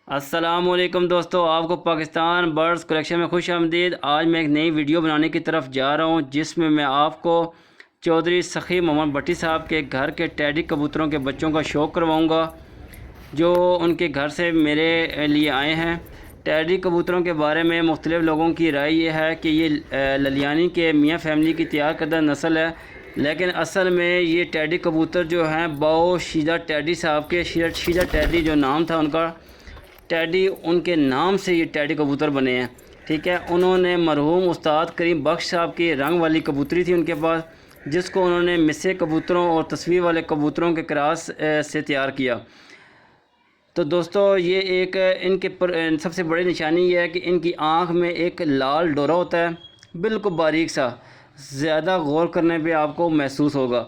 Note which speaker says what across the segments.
Speaker 1: अस्सलामुअलैकुम दोस्तों, आपको पाकिस्तान बर्ड्स कलेक्शन में खुश आमदीद। आज मैं एक नई वीडियो बनाने की तरफ जा रहा हूं, जिसमें मैं आपको चौधरी सखी मोहम्मद भट्टी साहब के घर के टैडी कबूतरों के बच्चों का शौक़ करवाऊंगा, जो उनके घर से मेरे लिए आए हैं। टैडी कबूतरों के बारे में मुख्तलिफ़ लोगों की राय ये है कि ये ललियानी के मियाँ फैमिली की तैयार करदा नस्ल है, लेकिन असल में ये टैडी कबूतर जो हैं बाओ शीदा टैडी साहब के, शीदा टैडी जो नाम था उनका, टैडी उनके नाम से ये टैडी कबूतर बने हैं। ठीक है, उन्होंने मरहूम उस्ताद करीम बख्श साहब की रंग वाली कबूतरी थी उनके पास, जिसको उन्होंने मिस्से कबूतरों और तस्वीर वाले कबूतरों के क्रॉस से तैयार किया। तो दोस्तों, ये एक इनके सबसे बड़ी निशानी ये है कि इनकी आँख में एक लाल डोरा होता है, बिल्कुल बारीक सा, ज़्यादा गौर करने पे आपको महसूस होगा।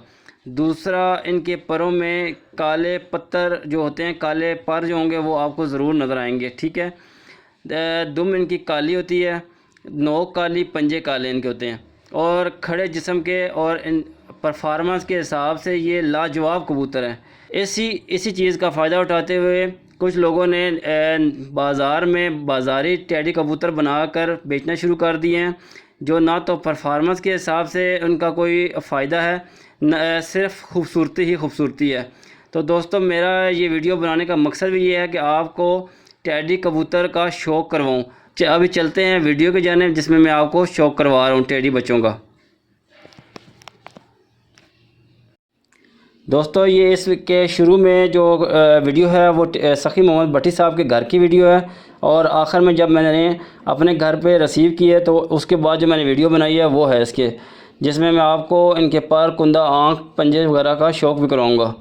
Speaker 1: दूसरा, इनके परों में काले पत्थर जो होते हैं, काले पर जो होंगे वो आपको ज़रूर नज़र आएंगे। ठीक है, दुम इनकी काली होती है, नोक काली, पंजे काले इनके होते हैं, और खड़े जिस्म के और इन परफॉर्मेंस के हिसाब से ये लाजवाब कबूतर हैं। इसी चीज़ का फ़ायदा उठाते हुए कुछ लोगों ने बाज़ार में बाज़ारी टैडी कबूतर बनाकर बेचना शुरू कर दिए हैं, जो ना तो परफॉर्मेंस के हिसाब से उनका कोई फ़ायदा है, न सिर्फ खूबसूरती ही खूबसूरती है। तो दोस्तों, मेरा ये वीडियो बनाने का मकसद भी ये है कि आपको टैडी कबूतर का शौक़ करवाऊँ। अभी चलते हैं वीडियो की जानिब, जिसमें मैं आपको शौक़ करवा रहा हूँ टैडी बच्चों का। दोस्तों, ये इसके शुरू में जो वीडियो है वो सखी मोहम्मद भट्टी साहब के घर की वीडियो है, और आखिर में जब मैंने अपने घर पे रिसीव की है तो उसके बाद जो मैंने वीडियो बनाई है वो है इसके, जिसमें मैं आपको इनके पर, कुंदा, आँख, पंजे वगैरह का शौक़ भी कराऊँगा।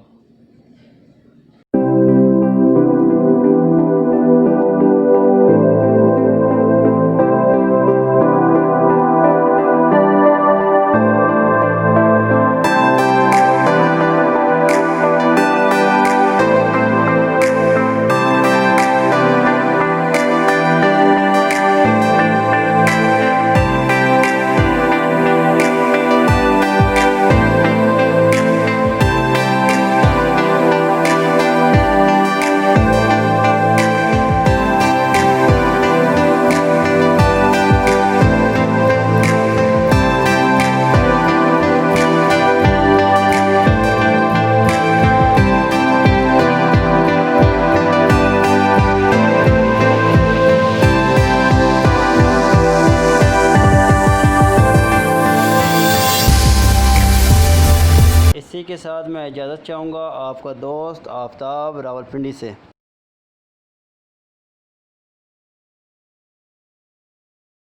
Speaker 1: इसी के साथ मैं इजाज़त चाहूँगा, आपका दोस्त आफ्ताब रावलपिंडी से।